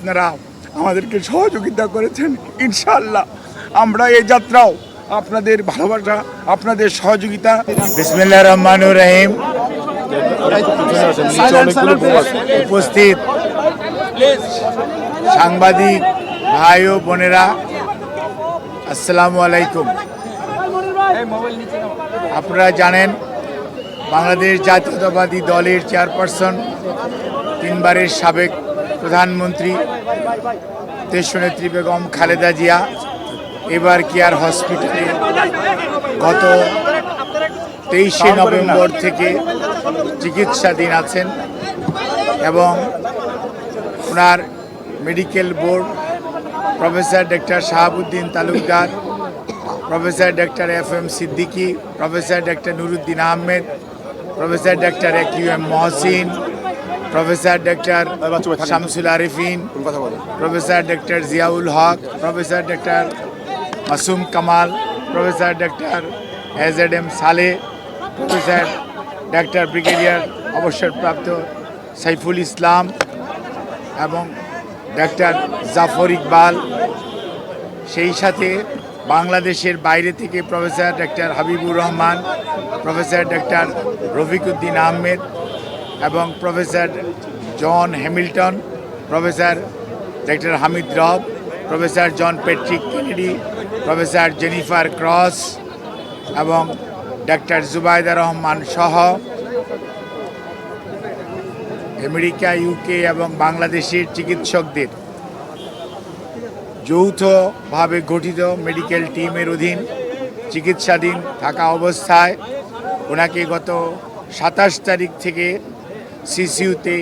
আপনারা আমাদেরকে সহযোগিতা করেছেন। ইনশাআল্লাহ আমরা এই যাত্রাও আপনাদের ভালোবাসা, আপনাদের সহযোগিতা। বিসমিল্লাহির রহমানির রহিম। উপস্থিত সাংবাদিক ভাই ও বোনেরা, আসসালামু আলাইকুম। আপনারা জানেন বাংলাদেশ জাতীয়তাবাদী দলের চেয়ারপারসন, তিনবারের সাবেক প্রধানমন্ত্রী দেশনেত্রী বেগম খালেদা জিয়া এবার কেয়ার হসপিটালে গত 23শে নভেম্বর থেকে চিকিৎসাধীন আছেন এবং ওনার medical board professor doctor Shahabuddin Talukdar, professor doctor FM Siddiqui, professor doctor Nuruddin Ahmed, professor doctor AQM Mohsin, professor doctor Shamsul Arifin, professor doctor Ziaul Haque, professor doctor Masum Kamal, professor doctor AZM Saleh, professor doctor brigadier অবসরপ্রাপ্ত সাইফুল ইসলাম এবং ডক্টর জাফর ইকবাল, সেই সাথে বাংলাদেশের বাইরে থেকে professor doctor Habibur Rahman, professor doctor Rafiquddin Ahmed এবং professor John Hamilton, professor doctor Hamid Rab, professor John Patrick Kennedy, professor Jennifer Cross এবং doctor Zubaida Rahman সহ আমেরিকা, UK এবং বাংলাদেশের চিকিৎসকদের যৌথভাবে গঠিত মেডিকেল টিমের অধীন চিকিৎসাধীন থাকা অবস্থায় ওনাকে গত 27 তারিখ থেকে CCUতে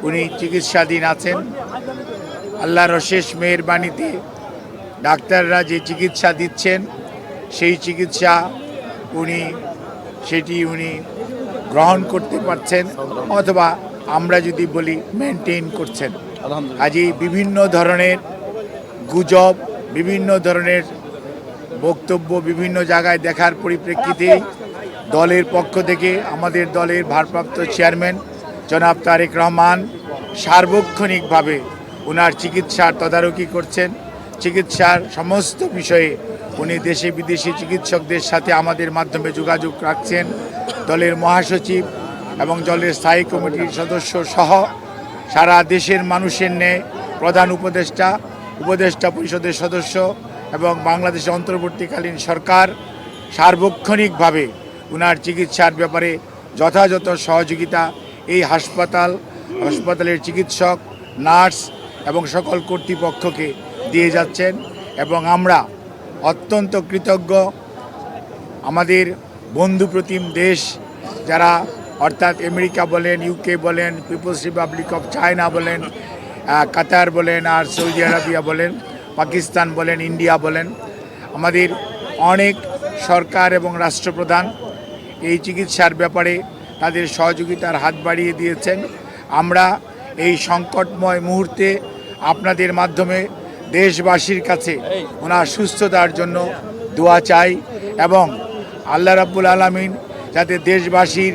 উনি চিকিৎসাধীন আছেন। আল্লাহর অশেষ মেহেরবানিতে ডাক্তাররা যে চিকিৎসা দিচ্ছেন সেই চিকিৎসা সেটি উনি গ্রহণ করতে পারছেন, অথবা আমরা যদি বলি মেনটেন করছেন। কাজেই বিভিন্ন ধরনের গুজব, বিভিন্ন ধরনের বক্তব্য বিভিন্ন জায়গায় দেখার পরিপ্রেক্ষিতে দলের পক্ষ থেকে আমাদের দলের ভারপ্রাপ্ত চেয়ারম্যান জনাব তারেক রহমান সার্বক্ষণিকভাবে ওনার চিকিৎসার তদারকি করছেন। চিকিৎসার সমস্ত বিষয়ে উনি দেশে বিদেশি চিকিৎসকদের সাথে আমাদের মাধ্যমে যোগাযোগ রাখছেন। দলের মহাসচিব এবং দলের স্থায়ী কমিটির সদস্য সহ সারা দেশের মানুষের ন্যায় প্রধান উপদেষ্টা পরিষদের সদস্য এবং বাংলাদেশের অন্তর্বর্তীকালীন সরকার সার্বক্ষণিকভাবে ওনার চিকিৎসার ব্যাপারে যথাযথ সহযোগিতা এই হাসপাতালের চিকিৎসক, নার্স এবং সকল কর্তৃপক্ষকে দিয়ে যাচ্ছেন এবং আমরা অত্যন্ত কৃতজ্ঞ। আমাদের বন্ধুপ্রতিম দেশ যারা, অর্থাৎ আমেরিকা বলেন, UK বলেন, পিপলস রিপাবলিক অফ চায়না বলেন, কাতার বলেন, আর সৌদি আরবিয়া বলেন, পাকিস্তান বলেন, ইন্ডিয়া বলেন, আমাদের অনেক সরকার এবং রাষ্ট্রপ্রধান এই চিকিৎসার ব্যাপারে তাদের সহযোগিতার হাত বাড়িয়ে দিয়েছেন। আমরা এই সংকটময় মুহূর্তে আপনাদের মাধ্যমে দেশবাসীর কাছে ওনার সুস্থতার জন্য দোয়া চাই এবং আল্লাহ রাব্বুল আলামিন যাতে দেশবাসীর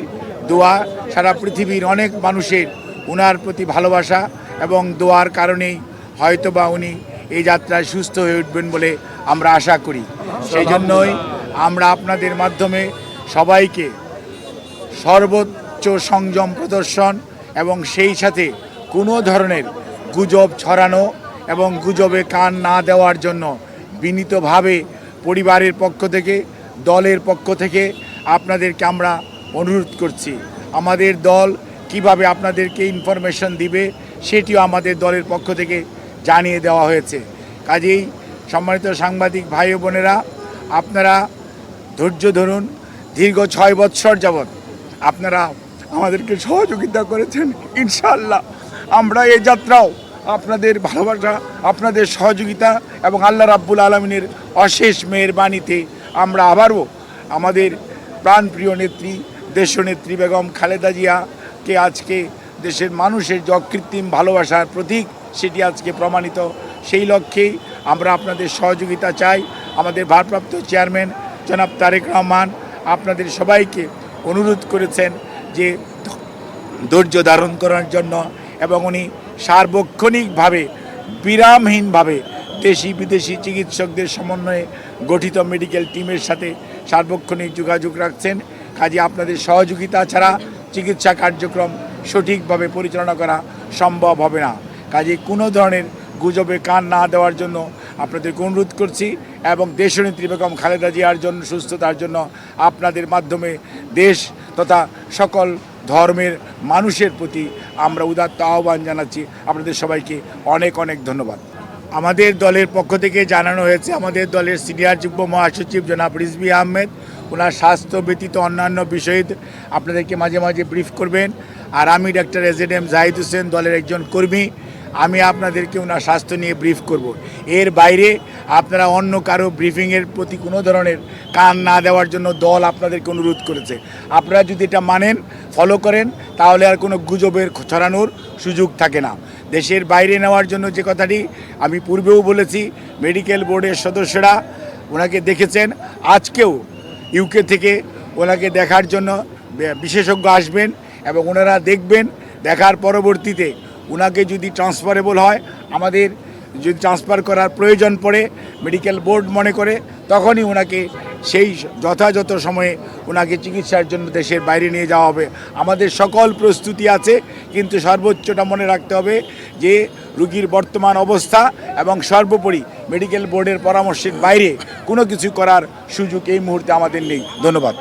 দোয়া, সারা পৃথিবীর অনেক মানুষের ওনার প্রতি ভালোবাসা এবং দোয়ার কারণেই হয়তোবা উনি এই যাত্রায় সুস্থ হয়ে উঠবেন বলে আমরা আশা করি। সেই জন্যই আমরা আপনাদের মাধ্যমে সবাইকে সর্বোচ্চ সংযম প্রদর্শন এবং সেই সাথে কোনো ধরনের গুজব ছড়ানো এবং গুজবে কান না দেওয়ার জন্য বিনীতভাবে পরিবারের পক্ষ থেকে, দলের পক্ষ থেকে আপনাদেরকে আমরা অনুরোধ করছি। আমাদের দল কিভাবে আপনাদেরকে ইনফরমেশন দিবে সেটিও আমাদের দলের পক্ষ থেকে জানিয়ে দেওয়া হয়েছে। কাজেই সম্মানিত সাংবাদিক ভাই ও বোনেরা, আপনারা ধৈর্য ধরুন। দীর্ঘ 6 বৎসর যাবৎ আপনারা আমাদেরকে সহযোগিতা করেছেন। ইনশাআল্লাহ আমরা এই যাত্রাও আপনাদের ভালোবাসা, আপনাদের সহযোগিতা এবং আল্লাহ রাব্বুল আলামিনের অশেষ মেহেরবানিতে আমরা আবারও আমাদের প্রাণপ্রিয় নেত্রী দেশনেত্রী বেগম খালেদা জিয়াকে আজকে দেশের মানুষের যে অকৃত্রিম ভালোবাসার প্রতীক সেটি আজকে প্রমাণিত। সেই লক্ষ্যেই আমরা আপনাদের সহযোগিতা চাই। আমাদের ভারপ্রাপ্ত চেয়ারম্যান জনাব তারেক রহমান আপনাদের সবাইকে অনুরোধ করেছেন যে ধৈর্য ধারণ করার জন্য এবং উনি সার্বক্ষণিকভাবে বিরামহীনভাবে দেশি বিদেশি চিকিৎসকদের সমন্বয়ে গঠিত মেডিকেল টিমের সাথে সার্বক্ষণিক যোগাযোগ রাখছেন। কাজে আপনাদের সহযোগিতা ছাড়া চিকিৎসা কার্যক্রম সঠিকভাবে পরিচালনা করা সম্ভব হবে না। কাজে কোনো ধরনের গুজবে কান না দেওয়ার জন্য আপনাদেরকে অনুরোধ করছি এবং দেশনেত্রী বেগম খালেদা জিয়ার জন্য সুস্থতার জন্য আপনাদের মাধ্যমে দেশ তথা সকল ধর্মের মানুষের প্রতি আমরা উদাত্ত আহ্বান জানাচ্ছি। আপনাদের সবাইকে অনেক অনেক ধন্যবাদ। আমাদের দলের পক্ষ থেকে জানানো হয়েছে, আমাদের দলের সিনিয়র যুগ্ম মহাসচিব জনাব রিজভী আহমেদ ওনার স্বাস্থ্য ব্যতীত অন্যান্য বিষয়ে আপনাদেরকে মাঝে মাঝে ব্রিফ করবেন। আর আমি ডাক্তার এজেডএম জাহিদ হোসেন, দলের একজন কর্মী, আমি আপনাদেরকে ওনার স্বাস্থ্য নিয়ে ব্রিফ করব। এর বাইরে আপনারা অন্য কারো ব্রিফিংয়ের প্রতি কোনো ধরনের কান না দেওয়ার জন্য দল আপনাদেরকে অনুরোধ করেছে। আপনারা যদি এটা মানেন, ফলো করেন, তাহলে আর কোনো গুজবের ছড়ানোর সুযোগ থাকে না। দেশের বাইরে নেওয়ার জন্য যে কথাটি আমি পূর্বেও বলেছি, মেডিকেল বোর্ডের সদস্যরা ওনাকে দেখেছেন। আজকেও ইউকে থেকে ওনাকে দেখার জন্য বিশেষজ্ঞ আসবেন এবং ওনারা দেখবেন। দেখার পরবর্তীতে ওনাকে যদি ট্রান্সফারেবল হয়, আমাদের যদি ট্রান্সফার করার প্রয়োজন পড়ে মেডিকেল বোর্ড মনে করে, তখনই ওনাকে সেই যথাযথ সময়ে ওনাকে চিকিৎসার জন্য দেশের বাইরে নিয়ে যাওয়া হবে। আমাদের সকল প্রস্তুতি আছে, কিন্তু সর্বোচ্চটা মনে রাখতে হবে যে রুগীর বর্তমান অবস্থা এবং সর্বোপরি মেডিকেল বোর্ডের পরামর্শের বাইরে কোনো কিছু করার সুযোগ এই মুহূর্তে আমাদের নেই। ধন্যবাদ।